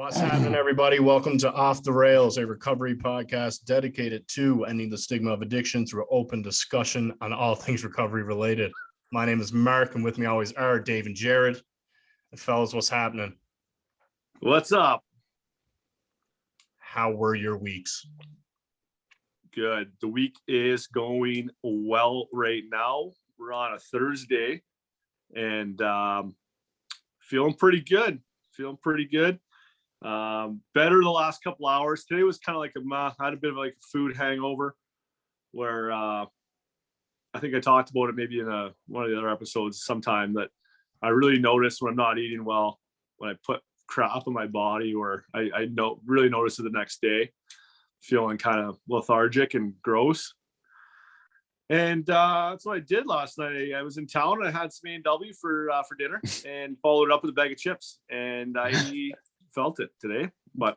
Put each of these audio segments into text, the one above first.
What's happening, everybody? Welcome to Off the Rails, a recovery podcast dedicated to ending the stigma of addiction through open discussion on all things recovery related. My name is Mark, and with me always are Dave and Jared. And fellas, what's happening? What's up? How were your weeks? Good. The week is going well right now. We're on a Thursday and feeling pretty good. Better the last couple hours. Today was kind of like I had a bit of like a food hangover where I think I talked about it maybe in one of the other episodes sometime, that I really noticed when I'm not eating well, when I put crap in my body, or I really notice it the next day, feeling kind of lethargic and gross. And that's what I did last night. I was in town and I had some A&W for dinner and followed it up with a bag of chips, and I felt it today. But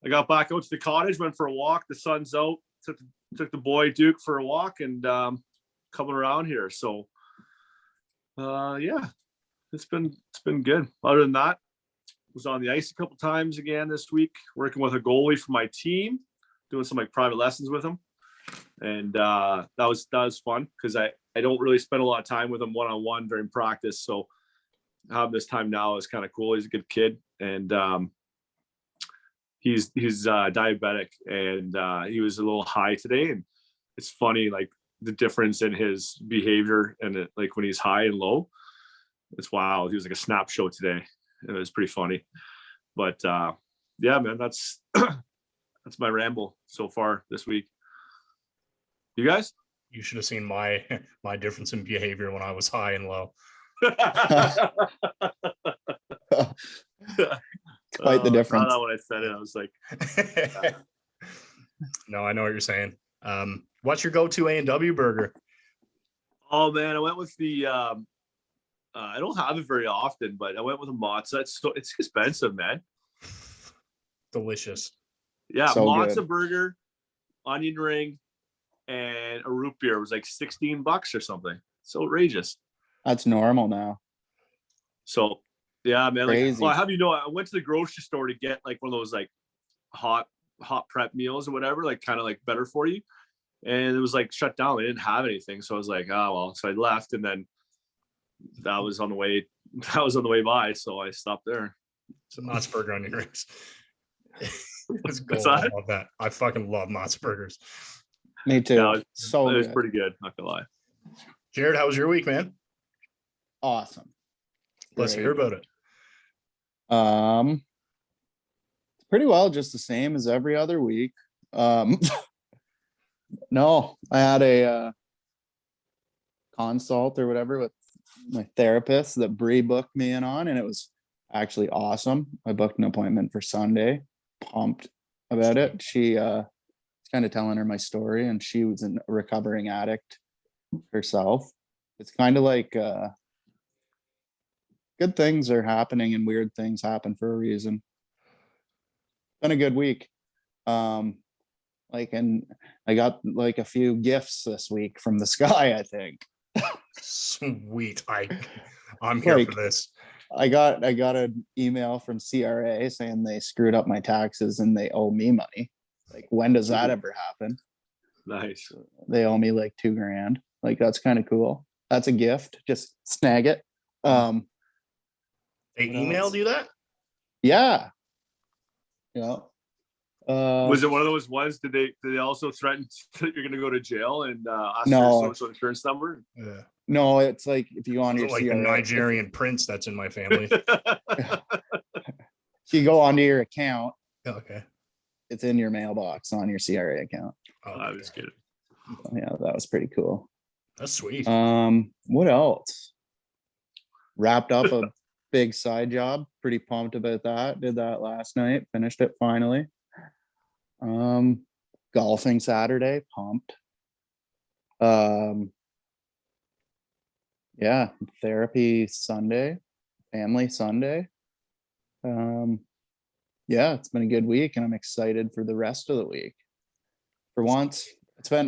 I got back out to the cottage, went for a walk. The sun's out. Took the boy Duke for a walk, and coming around here. So yeah, it's been good. Other than that, was on the ice a couple times again this week, working with a goalie for my team, doing some like private lessons with him. And that was fun because I don't really spend a lot of time with him one-on-one during practice. So having this time now is kind of cool. He's a good kid, and he's diabetic, and he was a little high today. And it's funny, like the difference in his behavior and like when he's high and low. It's wild. He was like a snap show today. It was pretty funny. But yeah, man, that's my ramble so far this week. You guys? You should have seen my difference in behavior when I was high and low. Quite the difference. I don't know when I said it. I was like, No, I know what you're saying. What's your go-to A&W burger? oh man, I went with the I don't have it very often, but I went with a matzo. It's expensive, man. Delicious. Yeah, So matzo good. burger, onion ring, and a root beer was like $16 or something. It's outrageous. That's normal now. So yeah, man. Like, Crazy. well, I went to the grocery store to get like one of those like hot prep meals or whatever, like kind of like better for you. And it was like shut down. They didn't have anything. So I was like, oh well. So I left, and then that was on the way by. So I stopped there. It's a Mott's burger onion rings. It's gold. What's that? I love that. I fucking love Mott's burgers. Me too. Yeah, it was good. pretty good. Not gonna lie. Jared, how was your week, man? Awesome. Let's Great. hear about it. Pretty well, just the same as every other week. No, I had a consult or whatever with my therapist that Bree booked me in on, and it was actually awesome. I booked an appointment for Sunday. Pumped about it. She was kind of telling her my story, and she was a recovering addict herself. It's kind of like good things are happening and weird things happen for a reason. Been a good week. And I got like a few gifts this week from the sky, I think. Sweet. I'm here Like, for this. I got an email from CRA saying they screwed up my taxes and they owe me money. Like, when does that ever happen? Nice. They owe me like $2,000. Like, that's kind of cool. That's a gift. Just snag it. They What emailed else? you that? Yeah. Was it one of those ones? Did they also threaten that you're going to go to jail and ask No. for your social insurance number? Yeah. No, it's like if you go on your Like the CRA, Nigerian prince that's in my family. if you go onto your account, Okay. it's in your mailbox on your CRA account. Oh, I was kidding. Yeah, that was pretty cool. that's sweet. What else? Wrapped up a big side job. Pretty pumped about that. Did that last night. Finished it finally. Golfing Saturday. Pumped. Yeah, therapy Sunday. Family Sunday. Yeah, it's been a good week, and I'm excited for the rest of the week. For once, it'll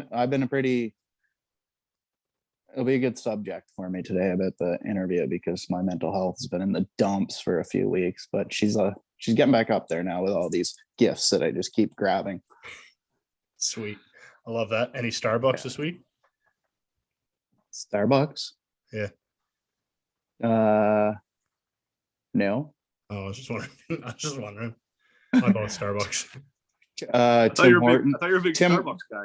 be a good subject for me today about the interview, because my mental health has been in the dumps for a few weeks, but she's a she's getting back up there now with all these gifts that I just keep grabbing. Sweet. I love that. Any Starbucks this week? Starbucks? Yeah. No. Oh, I was just wondering. I bought Starbucks. I thought Tim you were Horton. a big Tim- Starbucks guy.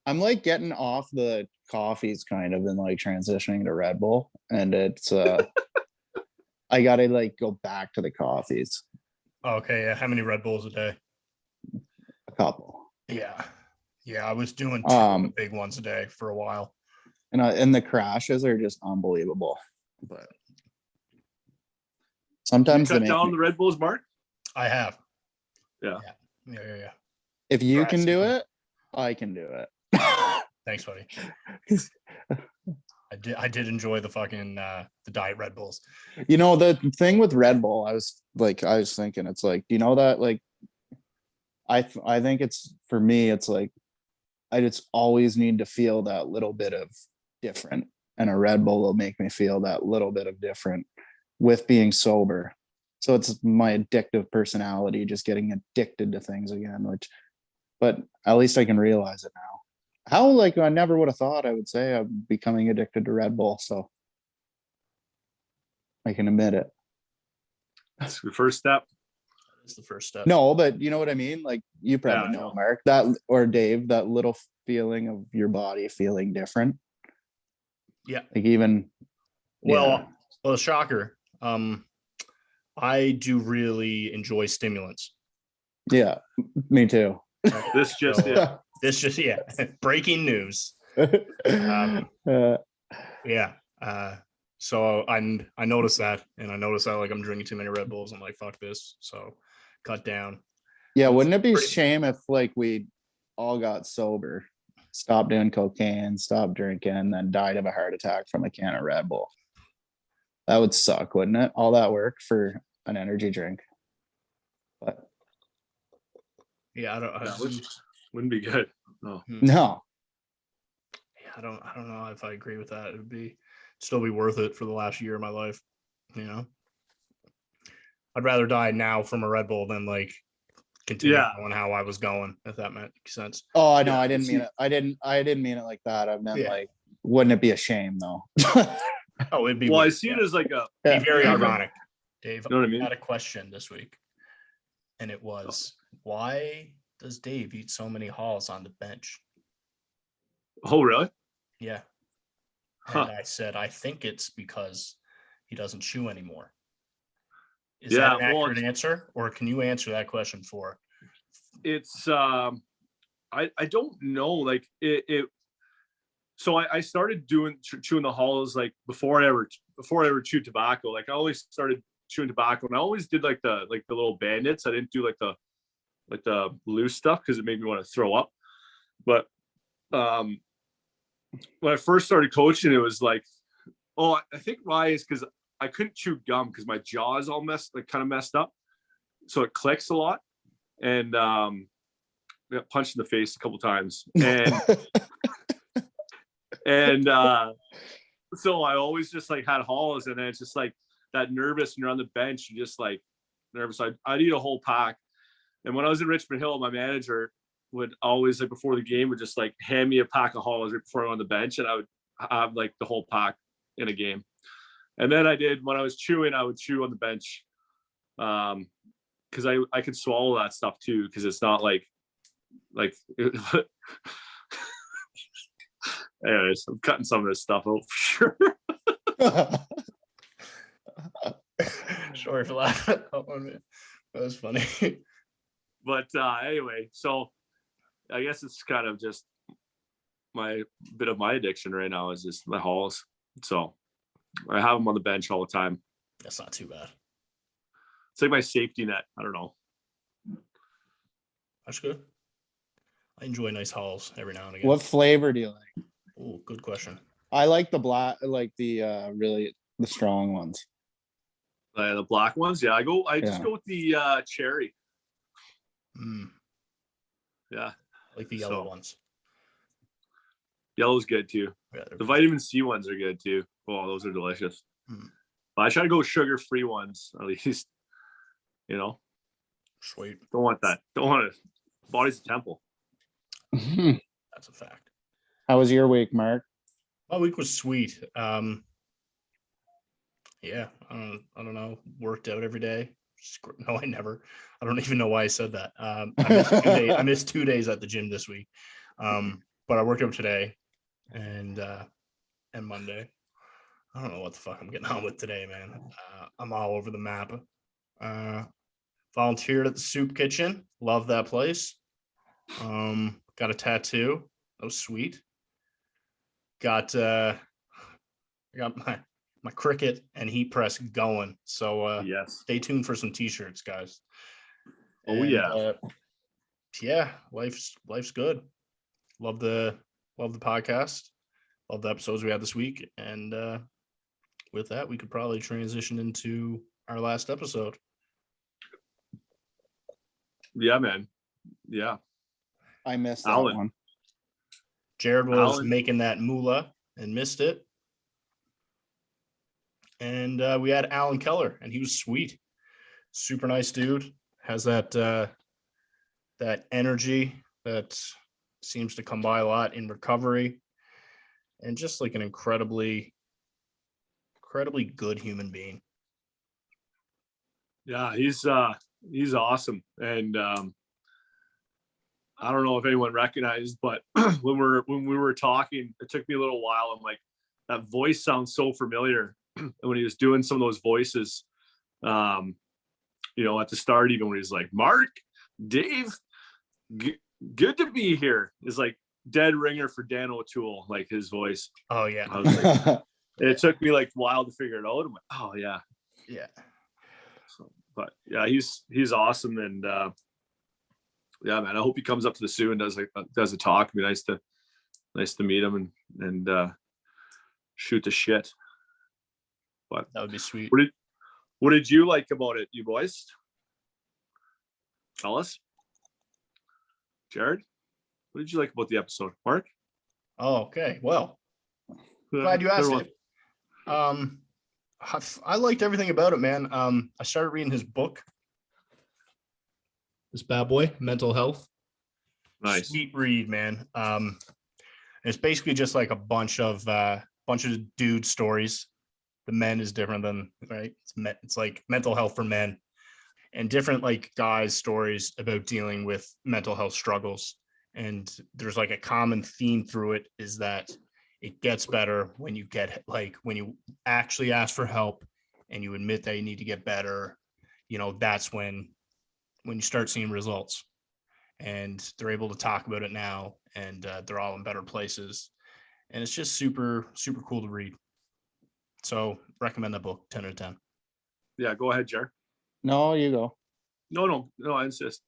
I'm like getting off the coffees kind of and like transitioning to Red Bull. And it's I gotta like go back to the coffees. Okay, yeah. How many Red Bulls a day? A couple. Yeah. Yeah, I was doing two of the big ones a day for a while. And the crashes are just unbelievable. But sometimes You cut down the Red Bulls, Mark? I have. Yeah. Yeah. if you can do Drastically. it, I can do it. Thanks, buddy. I did enjoy the fucking the diet Red Bulls. You know, the thing with Red Bull, I was thinking, it's like, you know, that like I think it's, for me, it's like I just always need to feel that little bit of different, and a Red Bull will make me feel that little bit of different with being sober. So it's my addictive personality just getting addicted to things again, but at least I can realize it now. How, like, I never would have thought I would say I'm becoming addicted to Red Bull, so I can admit it. That's the first step. It's the first step. No, but you know what I mean? Like, you probably Yeah, I know, know. Mark, that, or Dave, that little feeling of your body feeling different. Yeah. Like, even Well, shocker. I do really enjoy stimulants. yeah, me too. This just So, This just breaking news. Yeah. So I noticed that, and I noticed that like I'm drinking too many Red Bulls. I'm like, fuck this. So cut down. Yeah, It's wouldn't it be a pretty- shame if like we all got sober, stopped doing cocaine, stopped drinking, and then died of a heart attack from a can of Red Bull? That would suck, wouldn't it? All that work for an energy drink. But Yeah, I don't. wouldn't be good. No. no, Yeah, I don't know if I agree with that. It would still be worth it for the last year of my life. You know, I'd rather die now from a Red Bull than like continue going how I was going. If that makes sense. oh, I know, Yeah, I didn't mean it. I didn't mean it like that. I meant Yeah. like, wouldn't it be a shame though? Oh, it'd be. Well, I weird, see yeah. it as like a. Be very ironic, Dave. You know what I I mean? had a question this week, and it was, why does Dave eat so many Halls on the bench? Oh, really? Yeah. Huh. And I said, I think it's because he doesn't chew anymore. Is Yeah, that an well, accurate answer, or can you answer that question for? It's I don't know, like it so I started chewing the Halls like before I ever chewed tobacco. Like I always started chewing tobacco, and I always did like the little bandits. I didn't do like the loose stuff because it made me want to throw up. But when I first started coaching, it was like, oh, I think why is because I couldn't chew gum because my jaw is all kind of messed up, so it clicks a lot. And I got punched in the face a couple times, and so I always just like had Halls, and then it's just like that nervous, and you're on the bench, you just like nervous. I'd eat a whole pack. And when I was in Richmond Hill, my manager would always, like, before the game, would just like hand me a pack of Halls right before I went on the bench, and I would have like the whole pack in a game. And then when I was chewing, I would chew on the bench, because I could swallow that stuff too, because it's not like anyways, I'm cutting some of this stuff out for sure. Sorry for laughing at that one, man. That was funny. But anyway, so I guess it's kind of just my bit of my addiction right now is just my Halls. So I have them on the bench all the time. That's not too bad. It's like my safety net. I don't know. That's good. I enjoy nice Halls every now and again. What flavor do you like? Oh, good question. I like the black, like the really the strong ones. The black ones, yeah. I just go with the cherry. Yeah, I like the yellow ones. Yellow's good too. Yeah, the vitamin C ones are good too. Oh, those are delicious. But I try to go sugar-free ones at least. You know, Sweet. don't want that. Don't want it. Body's a temple. That's a fact. How was your week, Mark? My week was sweet. Yeah, I don't know. Worked out every day. No, I never. I don't even know why I said that. I missed 2 days at the gym this week. But I worked out today and Monday. I don't know what the fuck I'm getting on with today, man. I'm all over the map. Volunteered at the soup kitchen. Love that place. Got a tattoo. That was sweet. Got my cricket and heat press going. So Yes. stay tuned for some t-shirts, guys. Oh, yeah. Yeah, life's good. Love the podcast. Love the episodes we had this week. And with that, we could probably transition into our last episode. Yeah, man. Yeah. I missed that Allan. one. Jared was Allan. making that moolah and missed it. And we had Allan Kehler, and he was sweet. Super nice dude. Has that that energy that seems to come by a lot in recovery. And just like an incredibly good human being. Yeah, he's awesome. And I don't know if anyone recognized, but when we were talking, it took me a little while. I'm like, that voice sounds so familiar. And when he was doing some of those voices, you know, at the start, even when he's like, Mark, Dave, good to be here, is like dead ringer for Dan O'Toole, like his voice. Oh yeah. I was like, it took me like a while to figure it out. I'm like, oh yeah. Yeah. So, but yeah, he's awesome. And yeah, man, I hope he comes up to the Sioux and does a talk. It'd be nice to meet him and shoot the shit. But That would be sweet. What did you like about it, you boys? Tell us. Jared, what did you like about the episode? Mark? Oh, okay. Well, glad you asked it. I liked everything about it, man. I started reading his book. This bad boy, Mental Health. Nice. Sweet read, man. It's basically just like a bunch of dude stories. The men is different than right. It's like mental health for men, and different like guys' stories about dealing with mental health struggles. And there's like a common theme through it is that it gets better when you when you actually ask for help and you admit that you need to get better. You know, that's when you start seeing results. And they're able to talk about it now, and they're all in better places. And it's just super, super cool to read. So recommend that book, 10 out of 10. Yeah, go ahead, Jared. No, you go. No, I insist.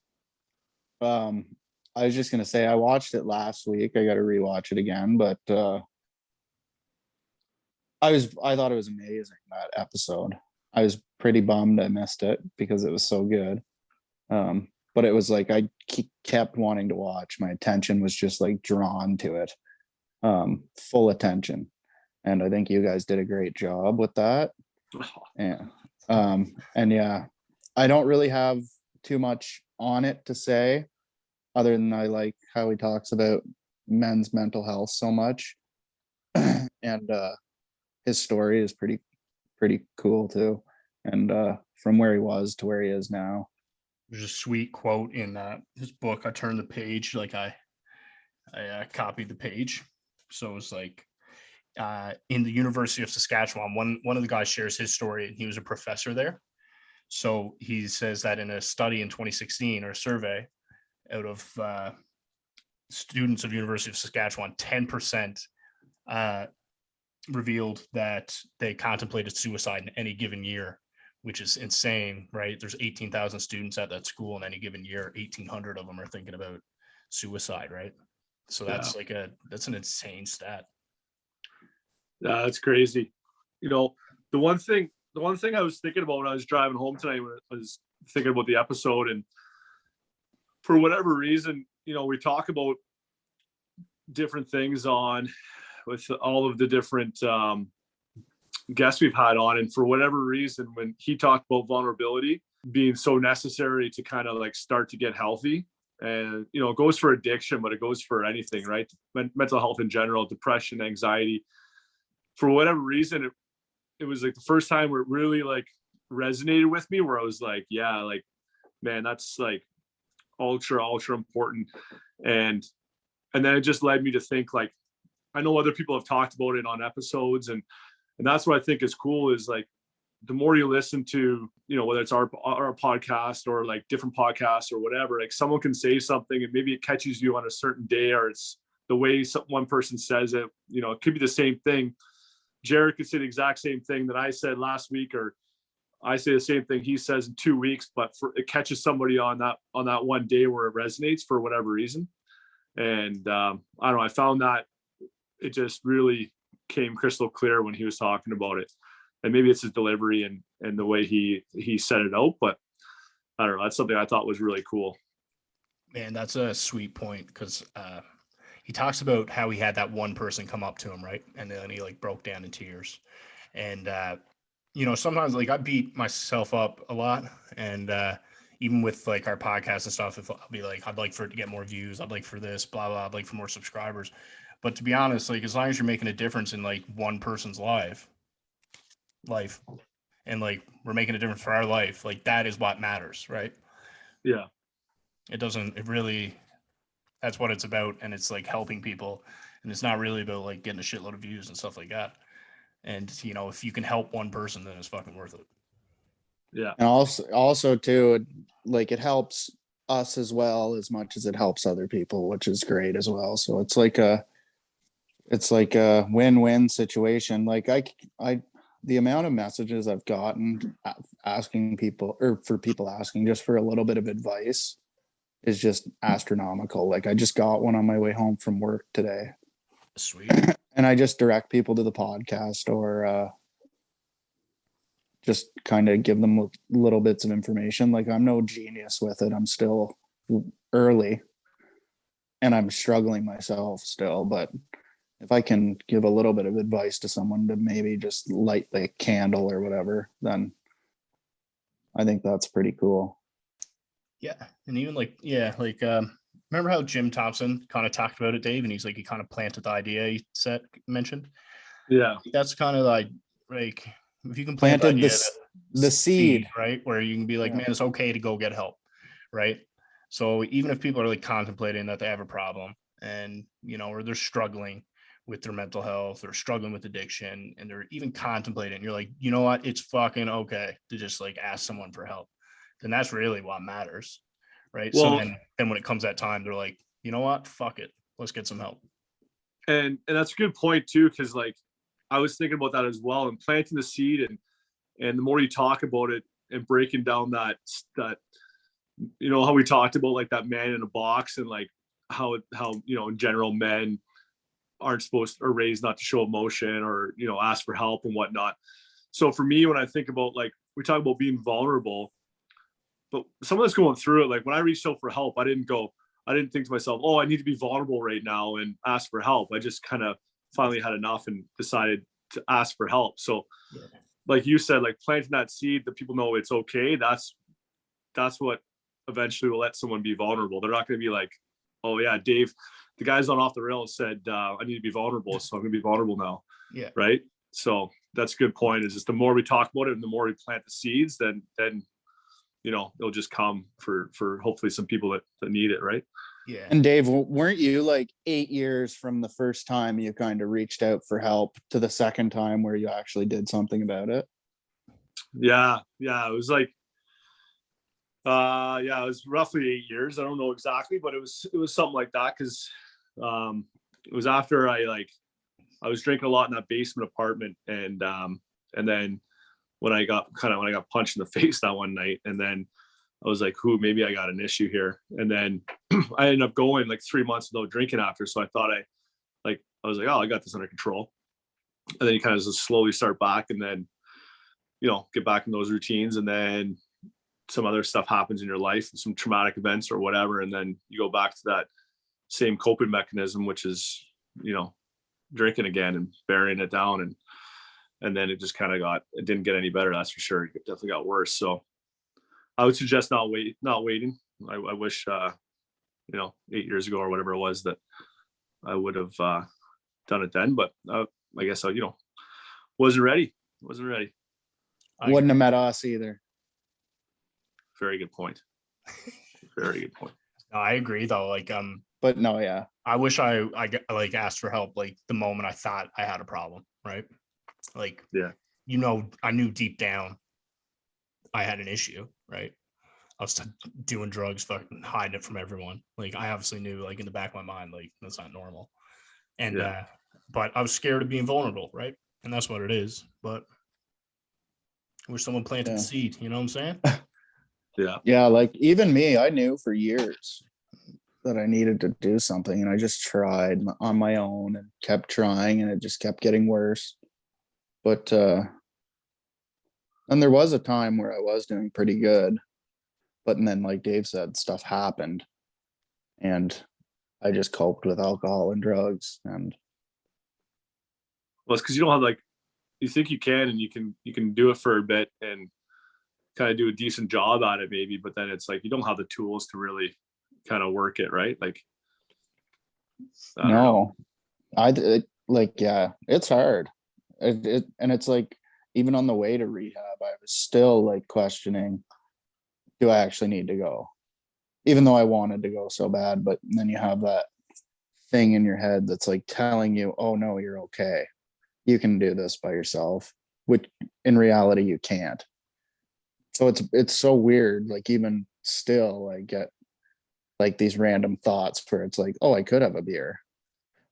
I was just gonna say I watched it last week. I got to rewatch it again, but I thought it was amazing, that episode. I was pretty bummed I missed it because it was so good. But it was like I kept wanting to watch. My attention was just like drawn to it, full attention. And I think you guys did a great job with that. Yeah. And yeah, I don't really have too much on it to say, other than I like how he talks about men's mental health so much. And his story is pretty cool too. And from where he was to where he is now. There's a sweet quote in his book. I turned the page, like I copied the page. So it was like, in the University of Saskatchewan, one of the guys shares his story, and he was a professor there. So he says that in a study in 2016, or a survey out of students of University of Saskatchewan, 10% revealed that they contemplated suicide in any given year, which is insane, right? There's 18,000 students at that school in any given year. 1,800 of them are thinking about suicide, right? So that's that's an insane stat. That's crazy. You know, the one thing I was thinking about when I was driving home tonight, when I was thinking about the episode, and for whatever reason, you know, we talk about different things with all of the different guests we've had on, and for whatever reason, when he talked about vulnerability, being so necessary to kind of like start to get healthy. And, you know, it goes for addiction, but it goes for anything, right? Mental health in general, depression, anxiety. For whatever reason, it was like the first time where it really like resonated with me, where I was like, yeah, like, man, that's like ultra important. And then it just led me to think, like, I know other people have talked about it on episodes, and that's what I think is cool, is like, the more you listen to, you know, whether it's our podcast or like different podcasts or whatever, like someone can say something and maybe it catches you on a certain day, or it's the way one person says it, you know, it could be the same thing. Jared could say the exact same thing that I said last week, or I say the same thing he says in 2 weeks, but it catches somebody on that one day where it resonates for whatever reason. And I don't know, I found that it just really came crystal clear when he was talking about it. And maybe it's his delivery and the way he set it out, but I don't know. That's something I thought was really cool. Man, that's a sweet point, because he talks about how he had that one person come up to him, right? And then he like broke down in tears. And you know, sometimes like I beat myself up a lot, and even with like our podcast and stuff, if I'll be like, I'd like for it to get more views, I'd like for this, blah blah, I'd like for more subscribers. But to be honest, like as long as you're making a difference in like one person's life, and like we're making a difference for our life, like that is what matters, right? Yeah. It really, that's what it's about. And it's like helping people, and it's not really about like getting a shitload of views and stuff like that. And you know, if you can help one person, then it's fucking worth it. Yeah. And also too, like it helps us as well as much as it helps other people, which is great as well. So it's like a win-win situation. Like the amount of messages I've gotten asking people, or for people asking just for a little bit of advice, is just astronomical. Like I just got one on my way home from work today. Sweet. And I just direct people to the podcast, or just kind of give them little bits of information. Like I'm no genius with it. I'm still early and I'm struggling myself still, but if I can give a little bit of advice to someone to maybe just light the candle or whatever, then I think that's pretty cool. Yeah. And even like, yeah, like, remember how Jim Thompson kind of talked about it, Dave? And he's like, he kind of planted the idea he mentioned. Yeah. That's kind of like if you can plant Planted the seed, right? Where you can be like, Yeah. man, it's okay to go get help. Right. So even if people are like contemplating that they have a problem, and, you know, or they're struggling with their mental health or struggling with addiction, and they're even contemplating, you're like, you know what, it's fucking okay to just like ask someone for help, then that's really what matters, right? Well, So then when it comes that time, they're like, you know what, fuck it, let's get some help. and that's a good point too, because like I was thinking about that as well, and planting the seed, and the more you talk about it and breaking down that you know, how we talked about like that man in a box, and like how you know, in general, men aren't supposed or raised not to show emotion or, you know, ask for help and whatnot. So for me, when I think about, like, we talk about being vulnerable, but someone that's going through it, like when I reached out for help, I didn't think to myself, oh, I need to be vulnerable right now and ask for help. I just kind of finally had enough and decided to ask for help. So Yeah. like you said, like planting that seed that people know it's okay, that's what eventually will let someone be vulnerable. They're not going to be like, oh yeah, Dave, the guys on Off the Rails said I need to be vulnerable, so I'm going to be vulnerable now. Yeah. Right. So that's a good point. Is just the more we talk about it and the more we plant the seeds, then you know, it'll just come for hopefully some people that need it. Right. Yeah. And Dave, weren't you like 8 years from the first time you kind of reached out for help to the second time where you actually did something about it? Yeah. It was like, it was roughly 8 years. I don't know exactly, but it was something like that. Cause it was after I was drinking a lot in that basement apartment. And then when I got punched in the face that one night, and then I was like, maybe I got an issue here. And then I ended up going like 3 months without drinking after. So I thought I was like, oh, I got this under control. And then you kind of just slowly start back, and then, you know, get back in those routines. And then some other stuff happens in your life, some traumatic events or whatever. And then you go back to that same coping mechanism, which is, you know, drinking again and burying it down. And then it just kind of it didn't get any better. That's for sure. It definitely got worse. So I would suggest not waiting. I wish, 8 years ago or whatever it was that I would have done it then, but I guess I, wasn't ready. Wouldn't have met us either. Very good point. Very good point. I agree though. Like, But no, yeah. I wish I like asked for help like the moment I thought I had a problem, right? Like, Yeah. I knew deep down I had an issue, right? I was doing drugs, fucking hiding it from everyone. Like, I obviously knew, like, in the back of my mind, like, that's not normal. And but I was scared of being vulnerable, right? And that's what it is. But I wish someone planted the seed, you know what I'm saying? Yeah, like even me, I knew for years that I needed to do something, and I just tried on my own and kept trying, and it just kept getting worse. But and there was a time where I was doing pretty good, but then, like Dave said, stuff happened, and I just coped with alcohol and drugs. And well, it's because you don't have, like, you think you can, and you can do it for a bit and kind of do a decent job at it maybe, but then it's like you don't have the tools to really kind of work it, right? Like, no, it's hard. And it's like, even on the way to rehab, I was still like questioning, do I actually need to go? Even though I wanted to go so bad, but then you have that thing in your head that's like telling you, oh no, you're okay. You can do this by yourself, which in reality you can't. So it's so weird. Like, even still, I get like these random thoughts where it's like, oh, I could have a beer,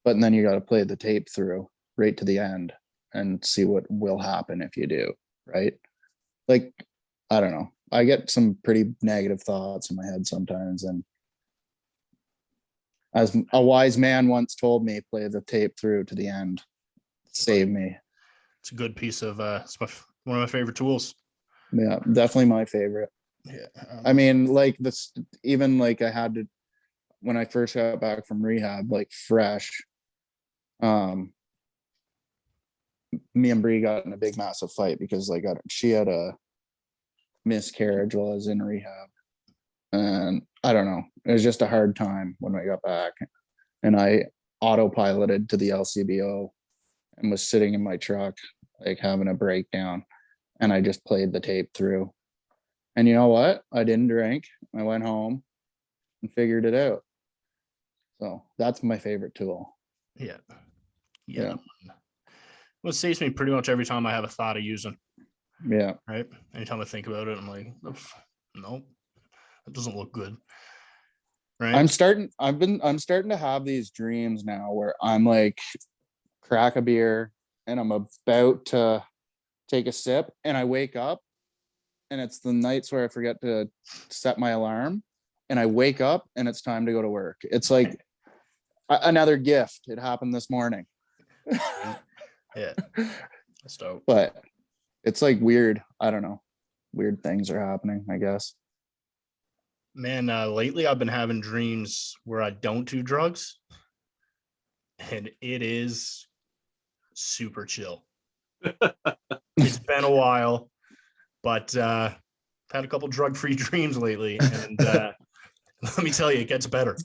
but then you got to play the tape through right to the end and see what will happen if you do, right? Like, I don't know. I get some pretty negative thoughts in my head sometimes, and as a wise man once told me, play the tape through to the end. Save me. It's a good piece of it's one of my favorite tools. Yeah, definitely my favorite. Yeah. I mean, like this, even like I had to, when I first got back from rehab, like fresh, me and Bree got in a big massive fight because like she had a miscarriage while I was in rehab, and I don't know, it was just a hard time when I got back, and I autopiloted to the LCBO and was sitting in my truck like having a breakdown, and I just played the tape through. And you know what? I didn't drink. I went home and figured it out. So that's my favorite tool. Yeah. Well, it saves me pretty much every time I have a thought of using. Yeah. Right. Anytime I think about it, I'm like, nope, it doesn't look good. Right. I'm starting to have these dreams now where I'm like, crack a beer and I'm about to take a sip, and I wake up, and it's the nights where I forget to set my alarm, and I wake up and it's time to go to work. It's like another gift. It happened this morning. Yeah. That's dope. But it's like weird. I don't know. Weird things are happening, I guess. Man, lately I've been having dreams where I don't do drugs, and it is super chill. It's been a while, but I've had a couple drug-free dreams lately, and let me tell you, it gets better.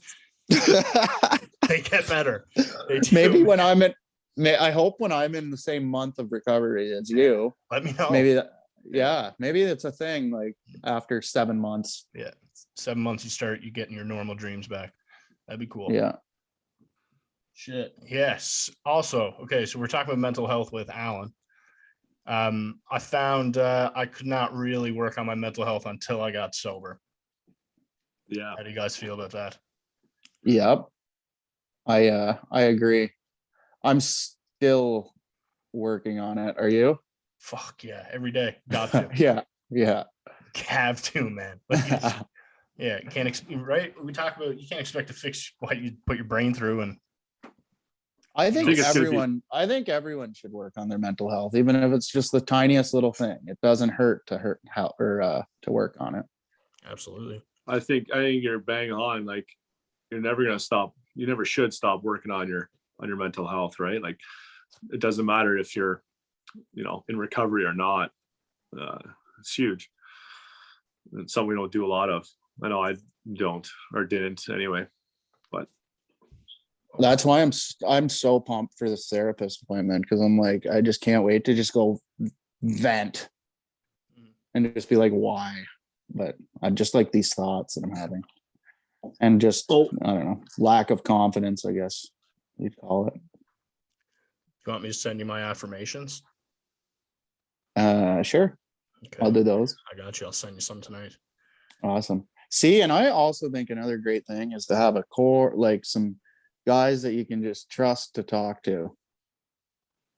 They get better. They do. Maybe when I'm in, I hope when I'm in the same month of recovery as you, let me know. Maybe that, yeah, maybe it's a thing. Like after 7 months. Yeah, 7 months you getting your normal dreams back. That'd be cool. Yeah. Shit. Yes. Also, okay, so we're talking about mental health with Allan. I found I could not really work on my mental health until I got sober. Yeah. How do you guys feel about that? Yep. I agree. I'm still working on it. Are you? Fuck yeah, every day. Got to. Yeah. Have to, man. Like, yeah, you can't right? We talk about you can't expect to fix what you put your brain through, and I think everyone should work on their mental health, even if it's just the tiniest little thing. It doesn't hurt to work on it. Absolutely. I think you're bang on. Like, you're never gonna stop. You never should stop working on your mental health, right? Like, it doesn't matter if you're, in recovery or not. It's huge. It's something we don't do a lot of. I know I don't or didn't anyway. But That's why I'm so pumped for this therapist appointment, because I'm like, I just can't wait to just go vent and just be like, why? But I just like these thoughts that I'm having, and just I don't know, lack of confidence, I guess you'd call it. You want me to send you my affirmations? Sure. Okay. I'll do those. I got you. I'll send you some tonight. Awesome. See, and I also think another great thing is to have a core, like some guys that you can just trust to talk to.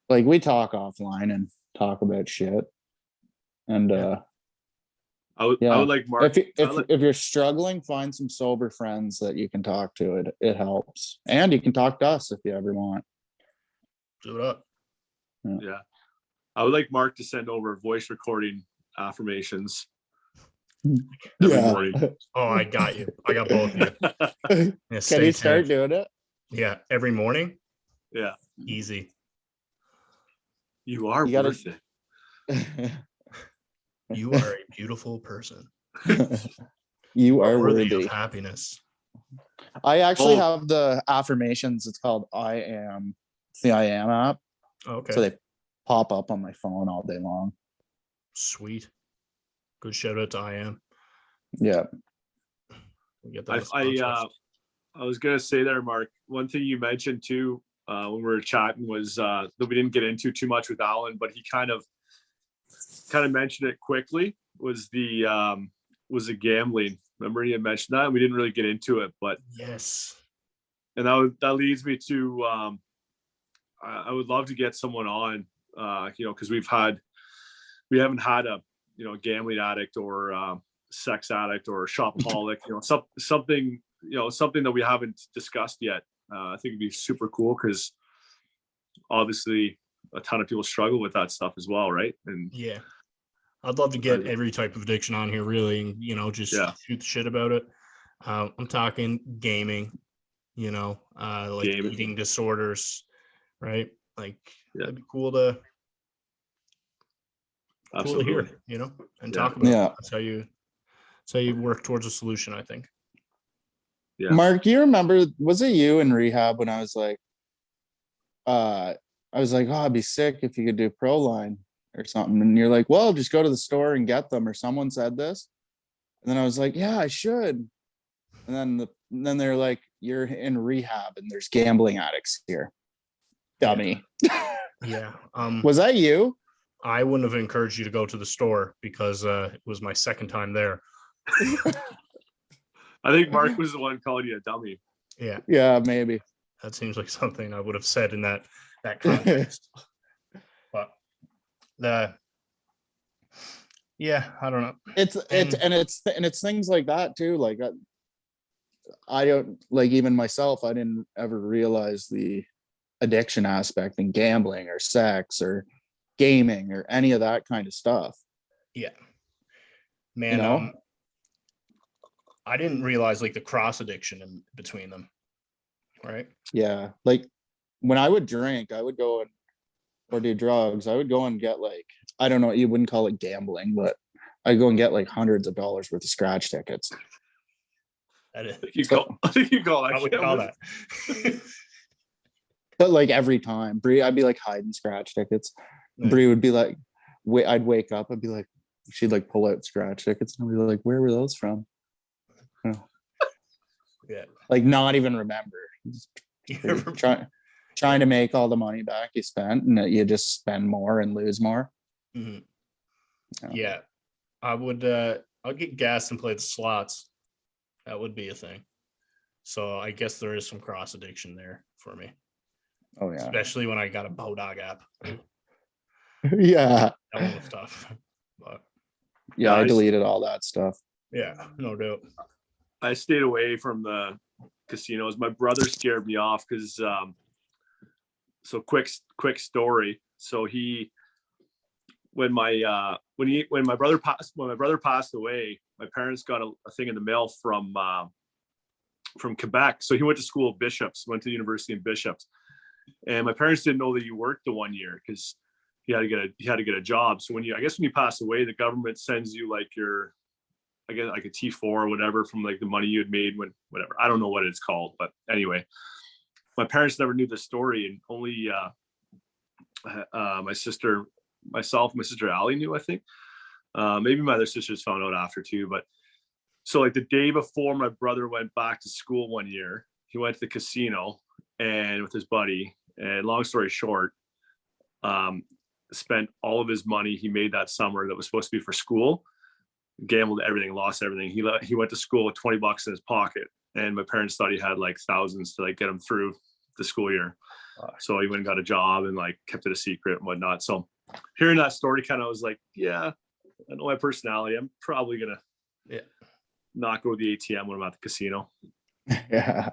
Like we talk offline and talk about shit. And I would like Mark. if you're struggling, find some sober friends that you can talk to. It helps. And you can talk to us if you ever want. Do it up. Yeah. I would like Mark to send over voice recording affirmations every morning. Oh, I got you. I got both of you. Yeah, Can you start doing it? Yeah, every morning. Yeah. Easy. You are worth it. You are a beautiful person. You are worthy worthy of happiness. I actually have the affirmations. It's called I Am. It's the I Am app. Okay. So they pop up on my phone all day long. Sweet. Good shout out to I Am. Yeah. We'll get that I was gonna say there, Mark. One thing you mentioned too when we were chatting was that we didn't get into too much with Allan, but he kind of mentioned it quickly. Was the gambling? Remember he had mentioned that, and we didn't really get into it, but yes. And that leads me to I would love to get someone on, because we haven't had a gambling addict or sex addict or shopaholic, something that we haven't discussed yet. I think it'd be super cool because obviously a ton of people struggle with that stuff as well, right? And yeah, I'd love to get every type of addiction on here, really, and just shoot the shit about it. I'm talking gaming, like gaming. Eating disorders, right? Like that'd be cool to hear, and talk about. Yeah, that's how you work towards a solution, I think. Yeah. Mark, you remember, was it you in rehab when I was like, oh, I'd be sick if you could do Proline or something. And you're like, well, just go to the store and get them. Or someone said this. And then I was like, yeah, I should. And then they're like, you're in rehab and there's gambling addicts here. Dummy. Yeah. Was that you? I wouldn't have encouraged you to go to the store because it was my second time there. I think Mark was the one calling you a dummy. Yeah. Yeah, maybe. That seems like something I would have said in that context. But I don't know. It's things like that too. Like I don't, like, even myself, I didn't ever realize the addiction aspect in gambling or sex or gaming or any of that kind of stuff. Yeah. Man, I didn't realize like the cross addiction in between them. Right. Yeah. Like when I would drink, I would go or do drugs. I would go and get like, I don't know, you wouldn't call it gambling, but I'd go and get like hundreds of dollars worth of scratch tickets. I think you call that. I would call that. But like every time, Bree, I'd be like hiding scratch tickets. Nice. Bree would be like, I'd wake up, I'd be like, she'd like pull out scratch tickets, and I'd be like, where were those from? Yeah. Like not even remember. Trying to make all the money back you spent, and you just spend more and lose more. Mm-hmm. Yeah. I would I'll get gas and play the slots. That would be a thing. So I guess there is some cross addiction there for me. Oh yeah. Especially when I got a Bodog app. Yeah. That one was tough. But yeah, I deleted all that stuff. Yeah, no doubt. I stayed away from the casinos. My brother scared me off because so quick story. So when my brother passed away, my parents got a thing in the mail from Quebec. So he went to school at Bishops, went to the university in Bishops, and my parents didn't know that you worked the 1 year because he had to get a job. So when you pass away, the government sends you like your I guess like a T4 or whatever from like the money you had made when whatever. I don't know what it's called, but anyway, my parents never knew the story, and only my sister, myself, my sister Allie knew, I think. Maybe my other sisters found out after too, but so like the day before my brother went back to school one year, he went to the casino and with his buddy, and long story short, spent all of his money he made that summer that was supposed to be for school, gambled everything, lost everything. He went to school with $20 in his pocket, and my parents thought he had like thousands to like get him through the school year. So he went and got a job and like kept it a secret and whatnot. So hearing that story kind of was like, yeah, I know my personality. I'm probably gonna not go to the ATM when I'm at the casino. Yeah,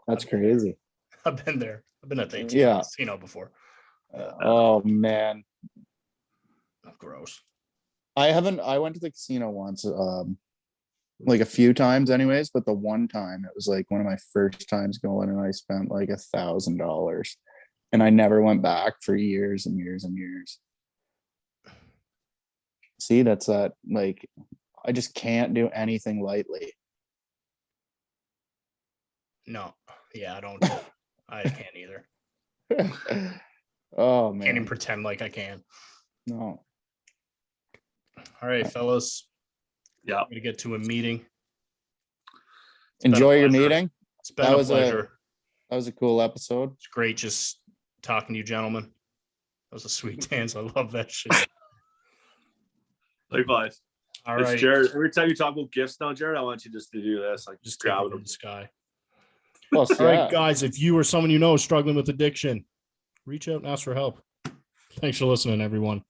that's crazy. I've been there. I've been at the ATM casino before. Oh man, Gross. I went to the casino once, like a few times anyways, but the one time it was like one of my first times going, and I spent like $1,000, and I never went back for years and years and years. See, that's that, like, I just can't do anything lightly. No. Yeah, I don't. I can't either. Oh Can't even man, pretend like I can. no. All right, fellas. Yeah. I'm gonna get to a meeting. Enjoy your pleasure. meeting. It's been That a was pleasure. That was a cool episode. It's great just talking to you, gentlemen. That was a sweet dance. I love that shit. Likewise. All It's right. Jared. Every time you talk about gifts now, Jared, I want you just to do this. Like Just grab grab it. from the sky. Plus, All right, yeah. guys, if you or someone you know is struggling with addiction, reach out and ask for help. Thanks for listening, everyone.